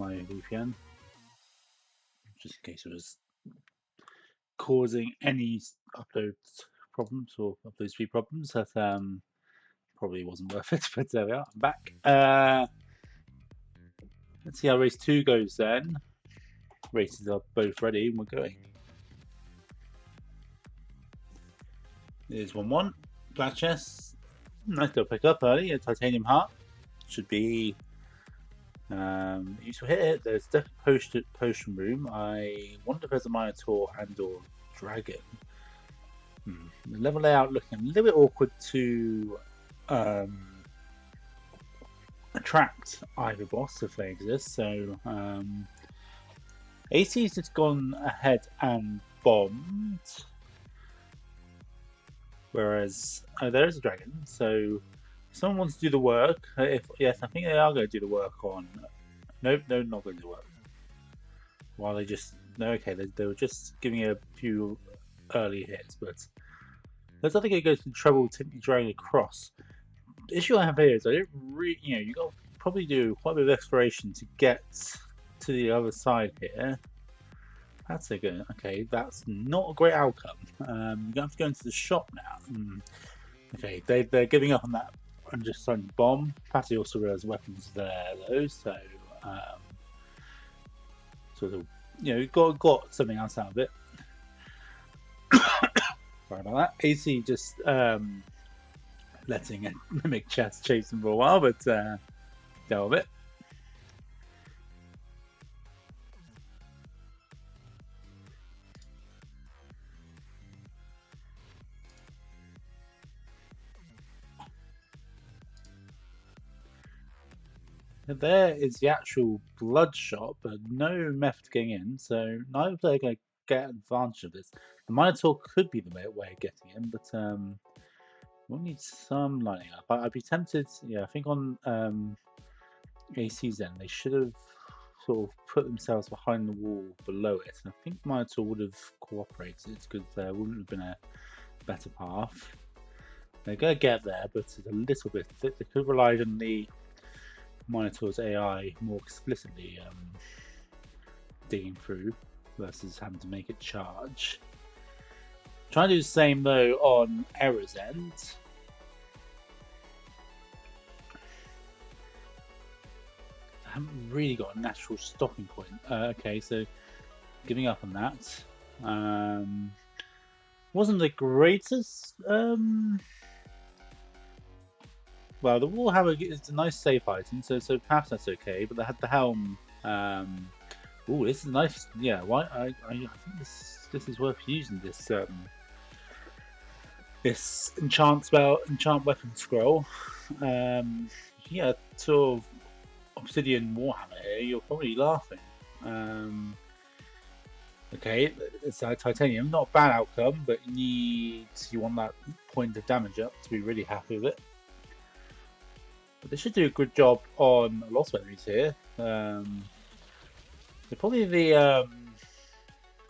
my VPN, just in case it was causing any upload problems or upload speed problems. That probably wasn't worth it, but there we are. I'm back. Let's see how race 2 goes then. Races are both ready and we're going. Here's 1-1. Black chest. Nice little pick up early. A titanium heart. Should be useful here. There's definitely potion room. I wonder if there's a Minotaur and or dragon. The level layout looking a little bit awkward to attract either boss if they exist. So Acee's just gone ahead and bombed. Whereas there is a dragon, so if someone wants to do the work. Yes, I think they are going to do the work on. Nope, no, not going to do work. While they just okay, they were just giving it a few early hits, but there's nothing going to go through trouble taking the dragon across. The issue I have here is I don't really, you got to probably do quite a bit of exploration to get to the other side here. That's a good. Okay, that's not a great outcome. You're gonna have to go into the shop now. Okay, they're giving up on that and just starting to bomb. Patty also realized weapons there though, so sort of got something else out of it. Sorry about that. Acee just letting a mimic chest chase him for a while, but dealt with it. There is the actual blood shot, but no method getting in, so neither player going to get advantage of this. The Minotaur could be the way of getting in, but we'll need some lining up. I'd be tempted, I think on Acee's end, they should have sort of put themselves behind the wall below it. And I think Minotaur would have cooperated because there wouldn't have been a better path. They're going to get there, but it's a little bit. They could have relied on the Minotaur's AI more explicitly digging through versus having to make it charge. Trying to do the same though on Error's end. I haven't really got a natural stopping point. Okay, so giving up on that. Wasn't the greatest. Well, the Warhammer is a nice safe item, so perhaps that's okay. But they had the helm. Oh, this is nice. Yeah, why? I think this is worth using this this enchant weapon scroll. Yeah, sort of obsidian Warhammer here. You're probably laughing. Okay, it's titanium, not a bad outcome, but you want that point of damage up to be really happy with it. But they should do a good job on a lot of enemies here. They're probably the at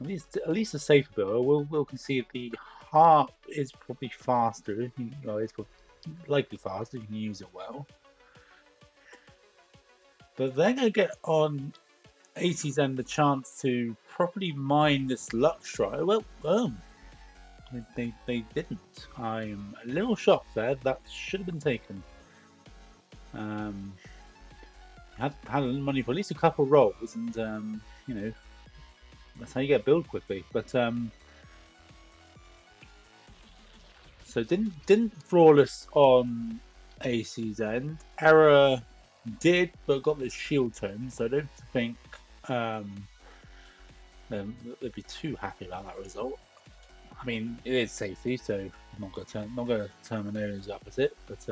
least a safer build. We'll concede the harp is probably faster. It's likely faster. You can use it well. But they're going to get on Acee's end the chance to properly mine this luck strike. Well, they didn't. I'm a little shocked there. That should have been taken. Had money for at least a couple of rolls, and that's how you get build quickly. But so didn't flawless on Acee's end. Error did, but got the shield tone, so I don't think they'd be too happy about that result. I mean, it is safety, so I'm not going to turn my nose up at it, but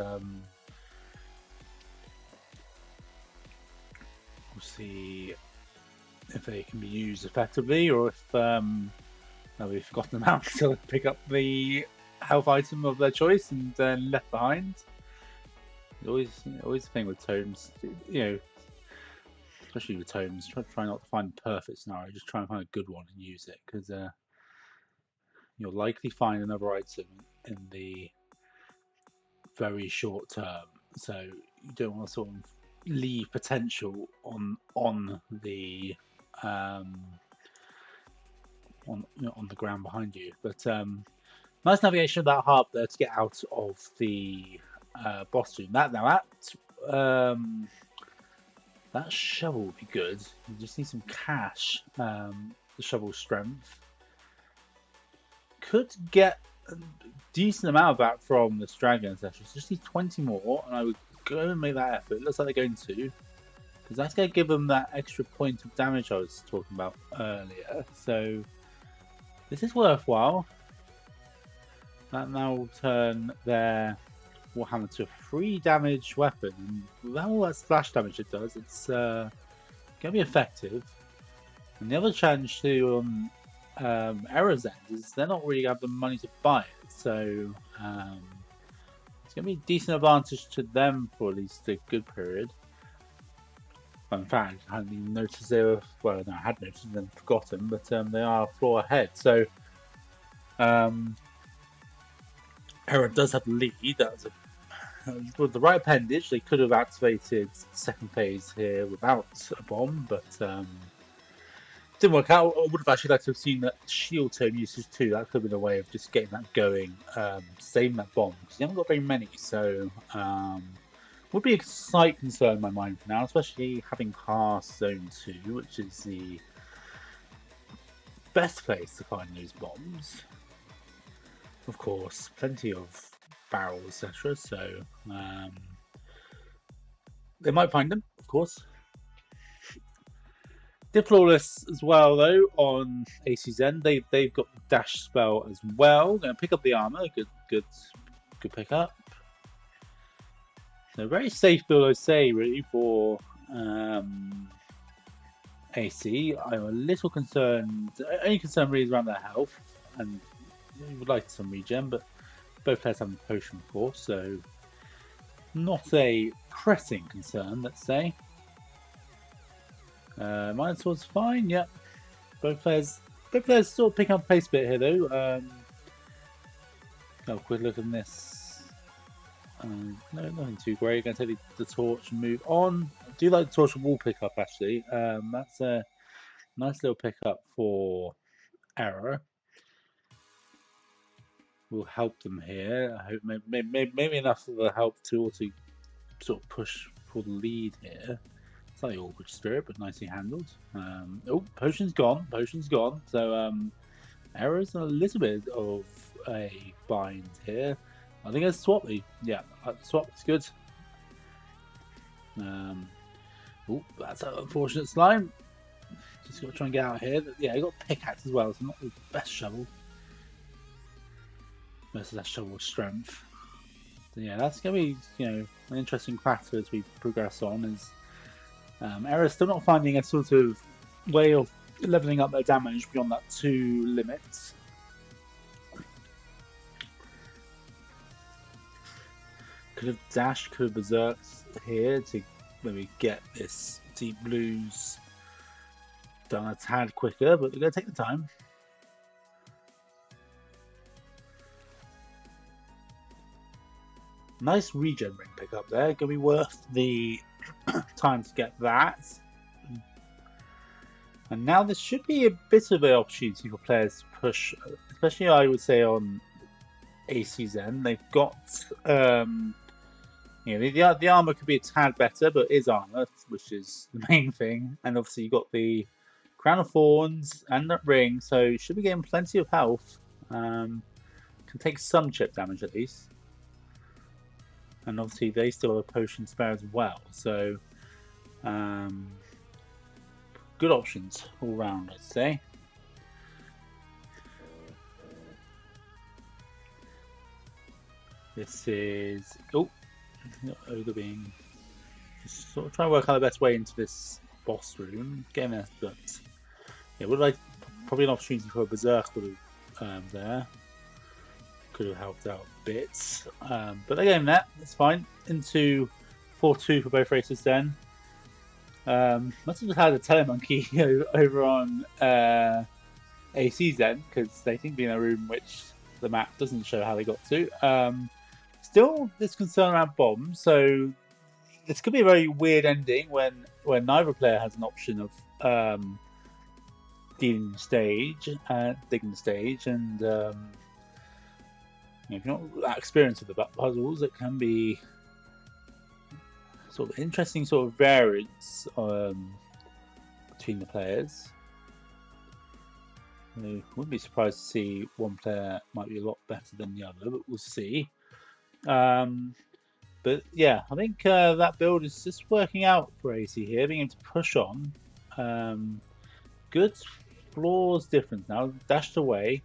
we'll see if they can be used effectively, or if we've forgotten them out to pick up the health item of their choice and then left behind. Always the thing with tomes, especially with tomes. Try not to find the perfect scenario. Just try and find a good one and use it, because you'll likely find another item in the very short term. So you don't want to sort of leave potential on the on the ground behind you. But nice navigation of that hub there to get out of the boss room. That shovel would be good. You just need some cash. The shovel strength could get a decent amount of that from this dragon session. Just need 20 more, and I would go and make that effort. It looks like they're going to, because that's going to give them that extra point of damage I was talking about earlier. So this is worthwhile. That now will turn their Warhammer to a 3 damage weapon, and with all that splash damage it does, it's going to be effective. And the other challenge to Error's End is they're not really have the money to buy it, so it's going to be a decent advantage to them for at least a good period. In fact, I hadn't even noticed they were, well, no, I had noticed and then forgotten, but they are a floor ahead. So Error does have the lead. That was with the right appendage, they could have activated the second phase here without a bomb, but didn't work out. I would have actually liked to have seen that shield tome usage too. That could have been a way of just getting that going, saving that bomb, because you haven't got very many, so would be a slight concern in my mind for now, especially having passed Zone 2, which is the best place to find those bombs. Of course, plenty of barrels, etc. So they might find them, of course. Did flawless as well though on Acee's end. They've got the dash spell as well. Going to pick up the armor. Good pick up. So very safe build, I say, really for Acee. I'm a little concerned. Only concern really is around their health, and you would like some regen, but both players have a potion force, so not a pressing concern, let's say. Minotaur's fine, yep. Both players sort of picking up pace a bit here though. Quick look at this. No, nothing too great. Going to take the torch and move on. I do like the torch and wall pickup actually. That's a nice little pickup for Error. Will help them here. I hope maybe enough of a help to also sort of push for the lead here. Slightly awkward spirit, but nicely handled. Oh, potion's gone. So Error's a little bit of a bind here. I think it's swap. Yeah, swap is good. Oh, that's an unfortunate slime. Just got to try and get out here. Yeah, I got pickaxe as well, so not the best shovel. Versus that shovel of strength. So yeah, that's going to be an interesting factor as we progress on. Is Error's still not finding a sort of way of leveling up their damage beyond that 2 limits. Could have dashed, could have berserked here to maybe get this deep blues done a tad quicker, but they're going to take the time. Nice regen ring pickup there. Going to be worth the time to get that. And now this should be a bit of an opportunity for players to push, especially I would say on Acee's end. They've got, the armor could be a tad better, but it is armor, which is the main thing. And obviously you've got the Crown of Thorns and that ring, so you should be getting plenty of health. Can take some chip damage at least. And obviously they still have a potion spare as well, so good options all round, I'd say. This is Ogre being just sort of trying to work out the best way into this boss room. Getting there, but yeah, would like probably an opportunity for a berserk would have there. Could have helped out a bit, but they're getting that. That's fine. Into 4-2 for both races then. Must have just had a telemonkey over on Acee's end, because they seem to be in a room which the map doesn't show how they got to. Still, there's concern around bombs, so this could be a very weird ending when neither player has an option of digging the stage, and if you're not that experienced with the puzzles, it can be sort of interesting sort of variance between the players. I wouldn't be surprised to see one player might be a lot better than the other, but we'll see. But yeah, I think that build is just working out for Acee here, being able to push on. Good floors difference now, dashed away.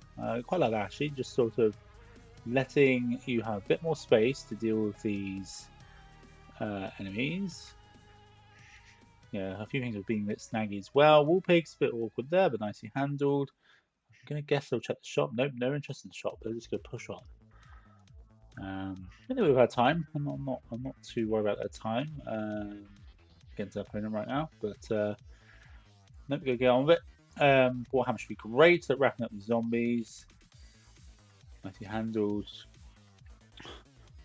Quite like that actually, just sort of letting you have a bit more space to deal with these enemies. Yeah, a few things are being a bit snaggy as well. Wall pig's a bit awkward there, but nicely handled. I'm gonna guess they'll check the shop. Nope, no interest in the shop. They're just gonna push on. Anyway, we've had time. I'm not too worried about that time against our opponent right now. But nope, we're gonna get on with it. Warhammer should be great at wrapping up the zombies. Nicely handled.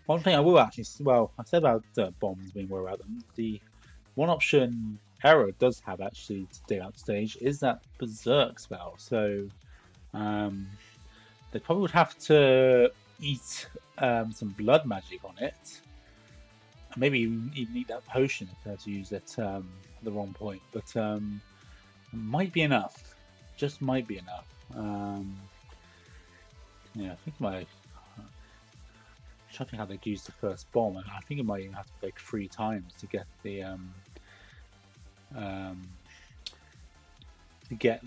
One thing I will actually, well, I said about bombs being worried about them. The one option Arrow does have actually to dig out the stage is that Berserk spell. So they probably would have to eat some blood magic on it. Maybe even eat that potion if they had to use it at the wrong point. But it might be enough. Just might be enough. Yeah, I think my. I'm trying to think how they'd use the first bomb. I think it might even have to be like 3 times to get the to get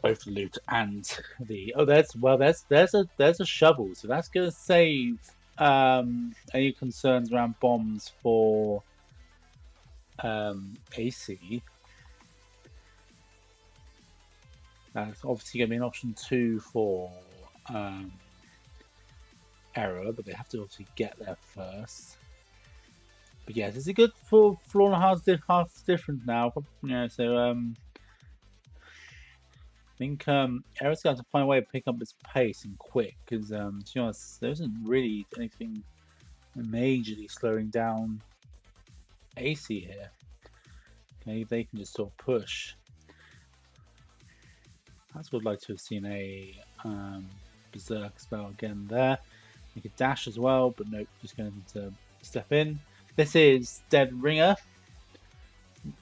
both the loot and the there's a shovel, so that's gonna save any concerns around bombs for Acee. That's obviously gonna be an option 2 for Error, but they have to obviously get there first. But yes, it's a good for floor and half difference now. So I think Eric's got to find a way to pick up his pace and quick, because to be honest, there isn't really anything majorly slowing down Acee here. Okay, they can just sort of push. I would like to have seen a Berserk spell again there. You could dash as well, but nope, just going to step in. This is Dead Ringer.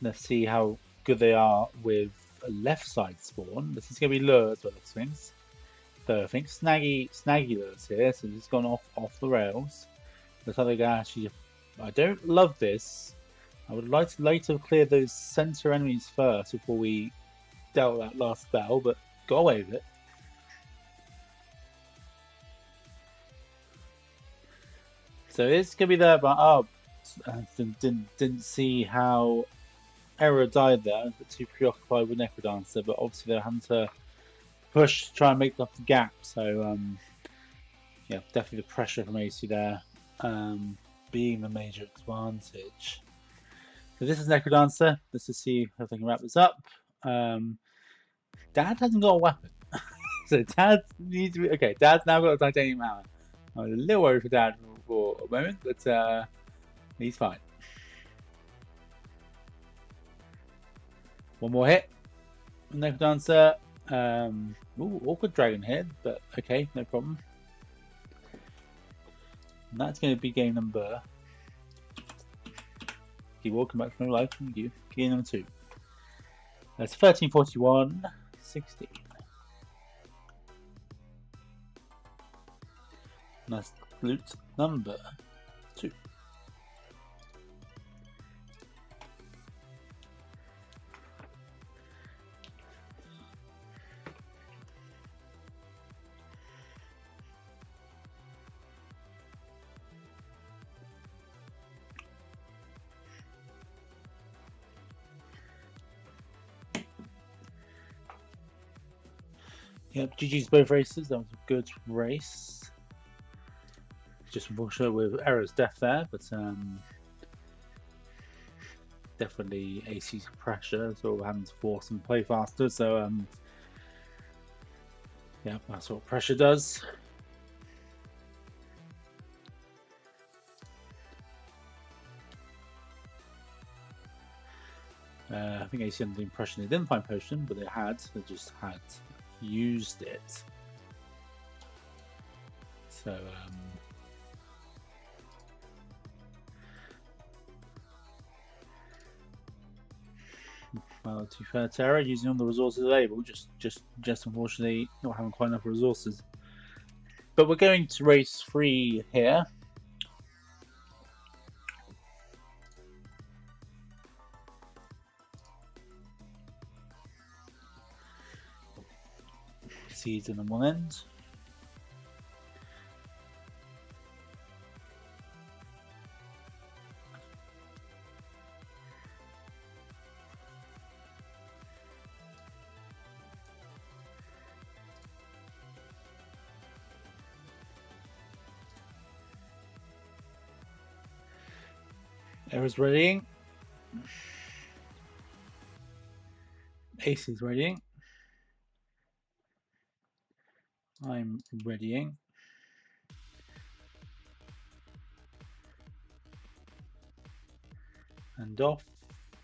Let's see how good they are with a left side spawn. This is going to be lures, by looks things. So I think snaggy lures here. So it's gone off the rails. Looks like they can actually. I don't love this. I would like to later clear those center enemies first before we dealt that last spell, but go away with it. So it's gonna be there, but didn't see how Error died there. But too preoccupied with Necrodancer, but obviously they're having to push to try and make up the gap. So yeah, definitely the pressure from Acee there being the major advantage. So this is Necrodancer. Let's just see if I can wrap this up. Dad hasn't got a weapon. So Dad needs to be okay. Dad's now got a titanium hammer. I was a little worried for Dad for a moment, but he's fine. One more hit. Necrodancer. Ooh, awkward dragon head, but okay, no problem. And that's going to be game number. Welcome back from life. Thank you. Game number 2. That's 1341 16. That's loot number 2. Yep, GG's both races. That was a good race. Just unfortunate with Error's death there, but definitely Acee's pressure, so we're having to force them to play faster. So yeah, that's what pressure does. I think Acee under the impression they didn't find potion, but they just had used it. So, well, to be fair, Terra using all the resources available, just unfortunately not having quite enough resources. But we're going to race 3 here. Seeds in one end. Era's readying. Acee's readying. I'm readying. And off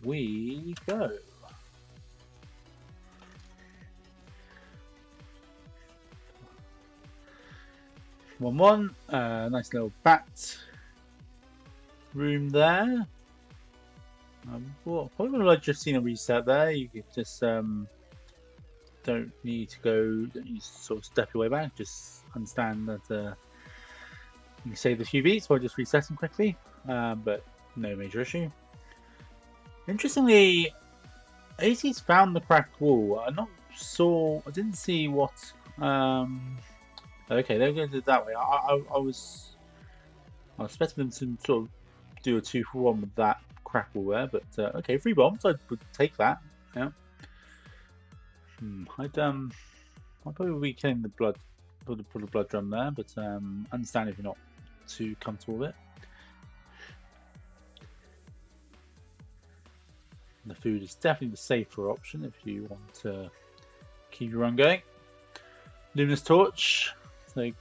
we go. One. Nice little bat room there. Well, probably would have like just seen a reset there. You could just don't need to go. Don't need to sort of step your way back. Just understand that you can save a few beats by just resetting quickly. But no major issue. Interestingly, Acee's found the cracked wall. I didn't see what. Okay, they're going to do it that way. I was expecting them to sort of do a 2-for-1 with that crack wall there, but okay, 3 bombs. I would take that. Yeah. I'd probably be killing the blood, put a blood drum there, but understand if you're not too comfortable with it. The food is definitely the safer option if you want to keep your run going. Luminous Torch. So,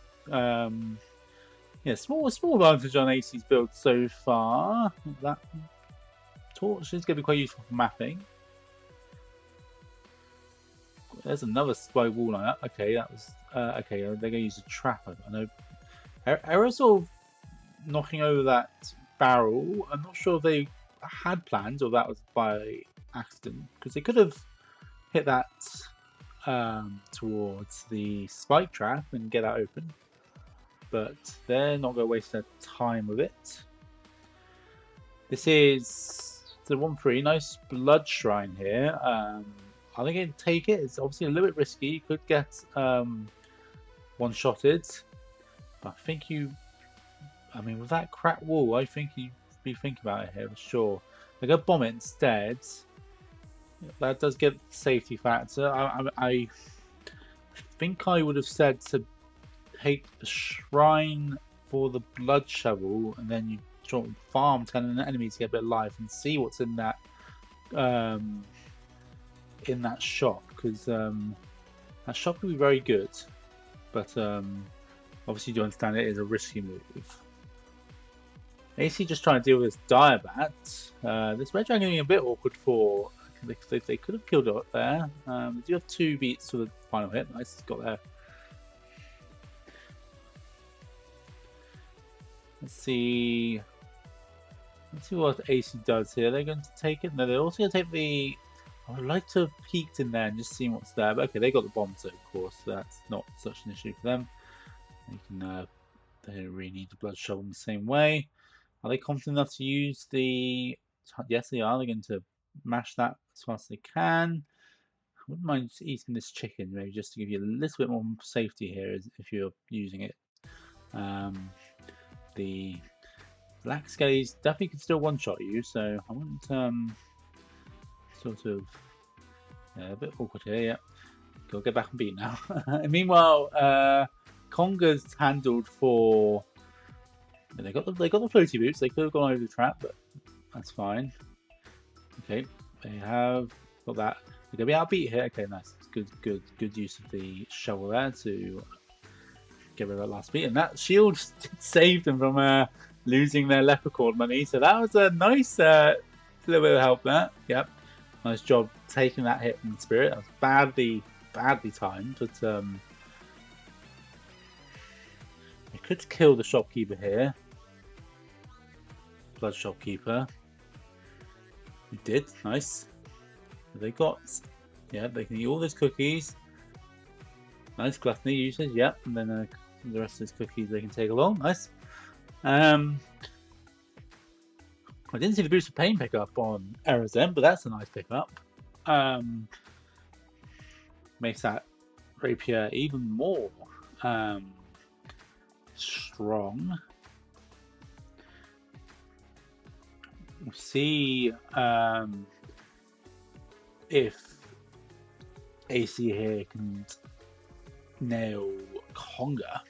yeah, small advantage on Acee's build so far. That torch is going to be quite useful for mapping. There's another spy wall line up. Okay, that was okay. They're going to use a trap. I know. Era's sort of knocking over that barrel. I'm not sure if they had plans or that was by accident, because they could have hit that towards the spike trap and get that open, but they're not going to waste their time with it. This is the 1-3, nice blood shrine here. Are they going to take it? It's obviously a little bit risky. You could get one-shotted, but I think with that cracked wall, I think you'd be thinking about it here for sure. They're going to bomb it instead. That does get the safety factor. I think I would have said to take the shrine for the blood shovel, and then you sort of farm 10 enemies to get a bit of life and see what's in that shop, because that shop could be very good, but obviously you do understand it is a risky move. Acee just trying to deal with this Diabat. This Red Dragon getting a bit awkward for. They could have killed it up there. They do have 2 beats for the final hit. Nice, got there. Let's see what Acee does here. They're going to take it. No, they're also going to take the. I would like to have peeked in there and just seen what's there. But okay, they got the bomb, so of course that's not such an issue for them. They can. They don't really need the blood shovel in the same way. Are they confident enough to use the? Yes, they are. They're going to mash that as fast as they can. I wouldn't mind eating this chicken, maybe just to give you a little bit more safety here if you're using it. The black skellies definitely can still one-shot you, so I wouldn't sort of a bit awkward here. Yeah, gotta get back and beat now. And meanwhile, Conga's handled for. They got the floaty boots. They could have gone over the trap, but that's fine. Okay, they have got that. They're gonna be outbeat here. Okay, nice. Good use of the shovel there to get rid of that last beat, and that shield saved them from losing their leprechaun money. So that was a nice little bit of help there. Yep. Nice job taking that hit from the spirit. That was badly timed, but we could kill the shopkeeper here. Blood shopkeeper. We did. Nice. They got... Yeah, they can eat all those cookies. Nice. Gluttony usage. Yep. And then the rest of those cookies they can take along. Nice. I didn't see the boost of pain pickup on Error's End, but that's a nice pickup. Makes that rapier even more strong. We'll see if Acee here can nail Conga.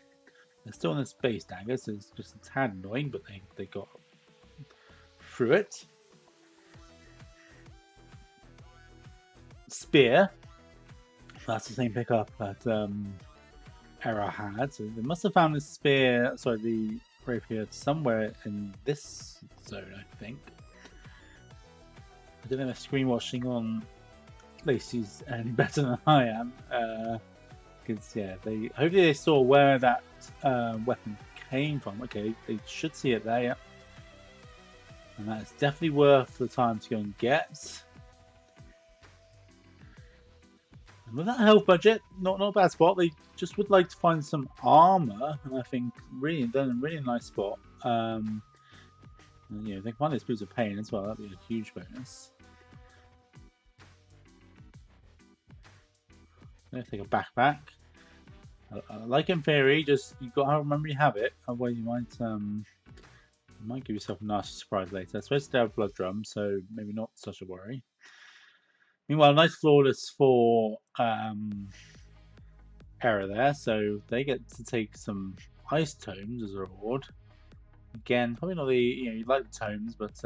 They're still on the space dagger, so it's just a tad annoying, but they got through it. Spear. That's the same pickup that Error had. So they must have found the spear, sorry, the rapier somewhere in this zone, I think. I don't know if screen watching on Lacey's any better than I am. Because yeah, hopefully they saw where that weapon came from. Okay, they should see it there, yeah. And that is definitely worth the time to go and get. And with that health budget, not a bad spot. They just would like to find some armor, and I think really done a really nice spot. And, you know, they can find this boots of pain as well. That'd be a huge bonus. Let's take a backpack. Like in theory, just you've got to remember you have it, otherwise you might give yourself a nasty surprise later. It's supposed to have a blood drum, so maybe not such a worry. Meanwhile, nice flawless for Error there, so they get to take some ice tomes as a reward. Again, probably not the you like the tomes, but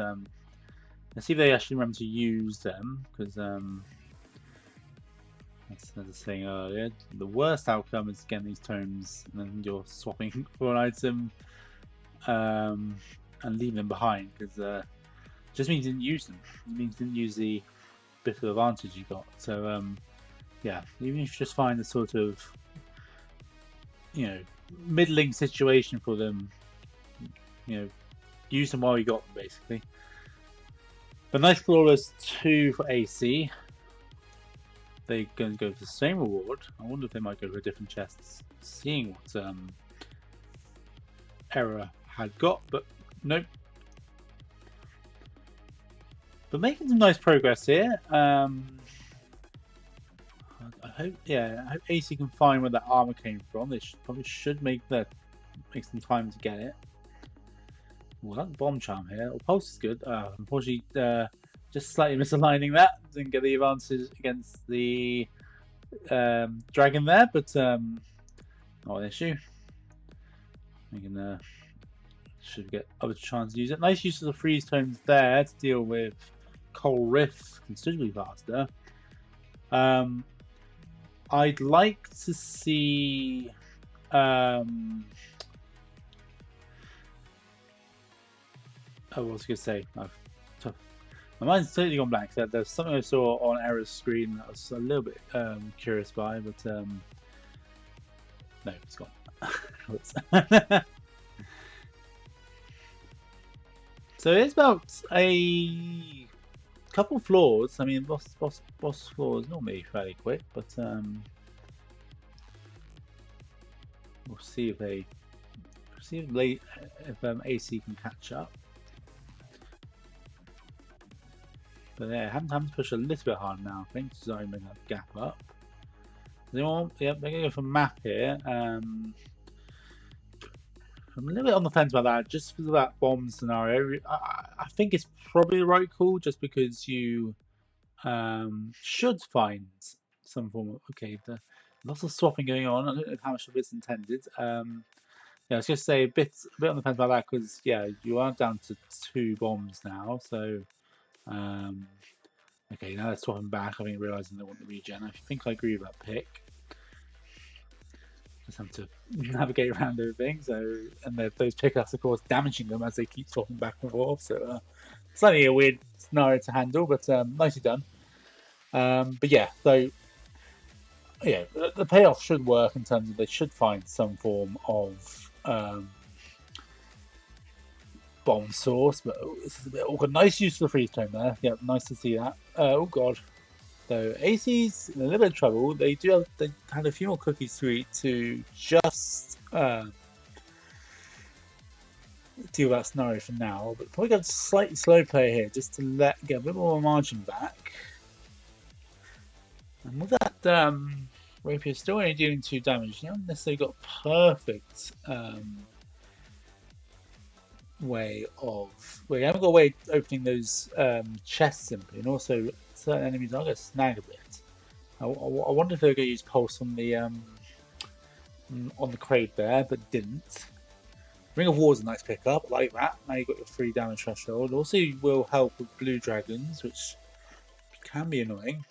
let's see if they actually remember to use them, because that's the thing earlier. The worst outcome is getting these tomes and then you're swapping for an item and leaving them behind, because it just means you didn't use them. It means you didn't use the bit of advantage you got. So yeah, even if you just find a sort of middling situation for them, use them while you got them, basically. But nice flawless 2 for Acee. They're going to go for the same reward. I wonder if they might go for different chests, seeing what Error had got, but nope. But making some nice progress here. I hope Acee can find where that armor came from. They probably should make some time to get it. Well, that bomb charm here. Oh, pulse is good. Unfortunately, just slightly misaligning that. Didn't get the advantage against the dragon there, but not an issue. We can should get other chance to use it. Nice use of the freeze tomes there to deal with Coral Rift considerably faster. I'd like to see I was going to say, my mind's totally gone blank. There's something I saw on Error's screen that I was a little bit curious by, but no, it's gone. So it's about a couple floors. I mean, boss floors normally fairly quick, but we'll see if Acee can catch up. But yeah, having to push a little bit harder now, I think, to try and bring that gap up. Yep, they're going to go for map here. I'm a little bit on the fence about that, just because of that bomb scenario. I think it's probably the right call, just because you should find some form of... Okay, lots of swapping going on. I don't know how much of it's intended. Yeah, I was going to say a bit on the fence about that, because yeah, you are down to 2 bombs now, so... okay, now they're swapping back. I think realizing they want the regen. I think I agree with that pick. Just have to navigate around everything. So, and those pickups, of course, damaging them as they keep swapping back and forth. So, slightly a weird scenario to handle, but nicely done. But yeah, so yeah, the payoff should work in terms of they should find some form of bomb source. But this is a bit awkward. Nice use of the freeze tone there. Yeah, nice to see that. Oh god. So Acee's in a little bit of trouble. They had a few more cookies to eat to just deal with that scenario for now. But probably got a slightly slow play here just to get a bit more margin back. And with that rapier still only dealing 2 damage, you haven't necessarily got perfect way of. Well, you haven't got a way of opening those chests simply, and also certain enemies are going to snag a bit. I wonder if they're going to use pulse on the crate there, but didn't. Ring of War is a nice pickup, like that. Now you've got your 3 damage threshold. Also, will help with blue dragons, which can be annoying.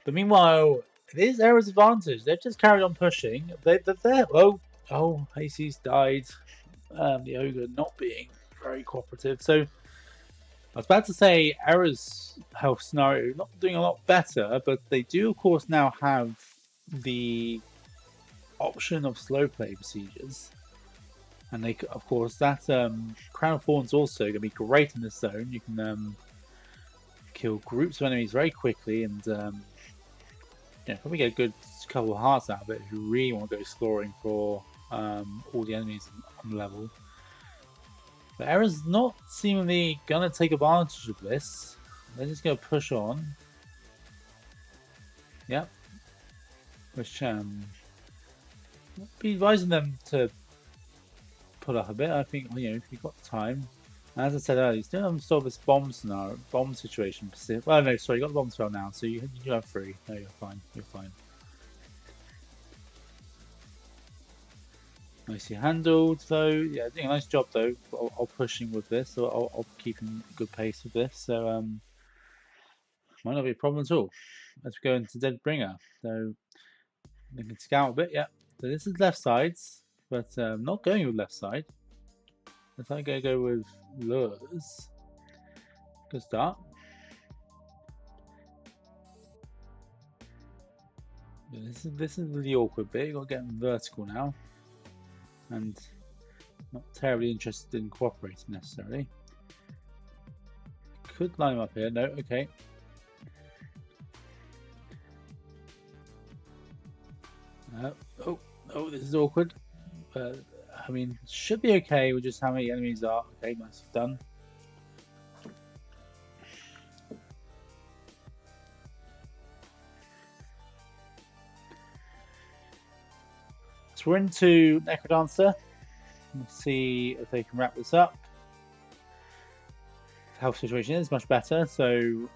But meanwhile, it is Era's advantage. They've just carried on pushing. They're there. Oh, Acee's died. The ogre not being very cooperative. So I was about to say Era's health scenario not doing a lot better, but they do of course now have the option of slow play procedures. And they, of course, that Crown of Thorns also going to be great in this zone. You can kill groups of enemies very quickly and probably get a good couple of hearts out of it if you really want to go exploring for all the enemies on the level. But Era's not seemingly going to take advantage of this. They're just going to push on. Yep. Which I'd be advising them to pull up a bit. I think, if you've got time. As I said earlier, you still haven't solved this bomb situation. Well, no, sorry, you got the bomb spell now, so you have 3. No, you're fine. You're fine. Nicely handled, though. Yeah, doing a nice job, though. I'll pushing with this, so I'll keep in good pace with this. So, might not be a problem at all. Let's go into Deadbringer. So, we can scout a bit, yeah. So this is left sides, but not going with left side. Let's go with lures. Good start. This is the awkward bit. You got to get vertical now, and not terribly interested in cooperating necessarily. Could line him up here. No, okay. Oh, this is awkward. I mean, should be okay with just how many enemies are. Okay, nicely done. So we're into Necrodancer. Let's see if they can wrap this up. The health situation is much better, so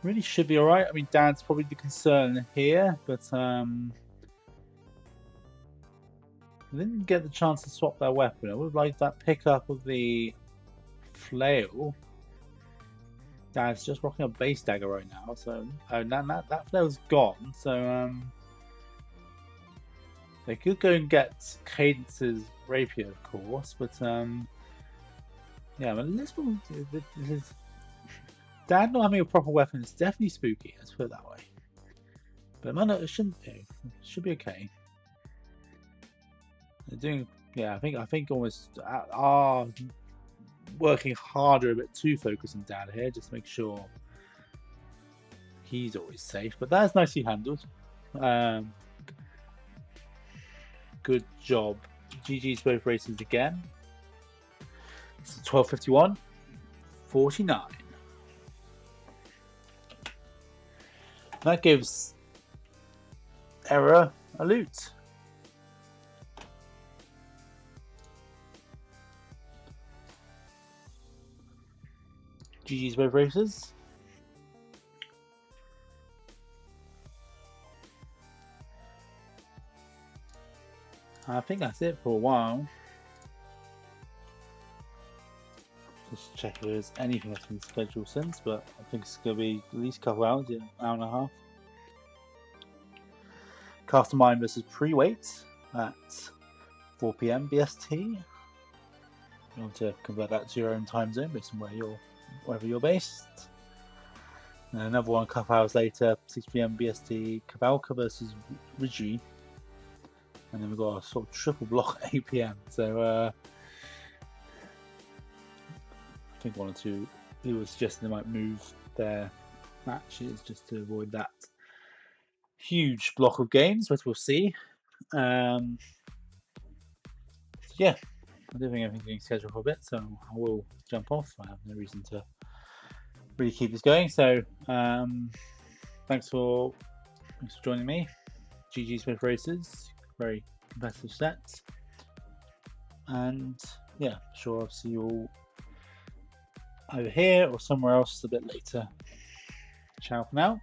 really should be alright. I mean, Dad's probably the concern here, but I didn't get the chance to swap their weapon. I would have liked that pickup of the flail. Dad's just rocking a base dagger right now, so that flail's gone. So they could go and get Cadence's rapier, of course, but yeah, but this one, Dad not having a proper weapon is definitely spooky. Let's put it that way. But it shouldn't be. It should be okay. They're doing, yeah. I think almost are working harder, a bit too focused on Dad here, just to make sure he's always safe. But that's nicely handled. Good job. GG's both races again. It's 12:51, 49. That gives Era a loot. GG's both races. I think that's it for a while. Just check if there's anything else in the schedule since, but I think it's going to be at least a couple hours, yeah, an hour and a half. Mastermind versus Pre-Wait at 4 PM BST. You want to convert that to your own time zone based on wherever you're based. And another one a couple hours later, 6 p.m. BST, Kavalka versus Ridgey. And then we've got a sort of triple block at 8 p.m. So I think one or two people were suggesting they might move their matches just to avoid that huge block of games, but we'll see. So yeah, I don't think everything's scheduled for a bit, so I will jump off. I have no reason to really keep this going. So thanks for joining me. GG's with races, very competitive sets, and yeah, sure I'll see you all either here or somewhere else a bit later. Ciao for now.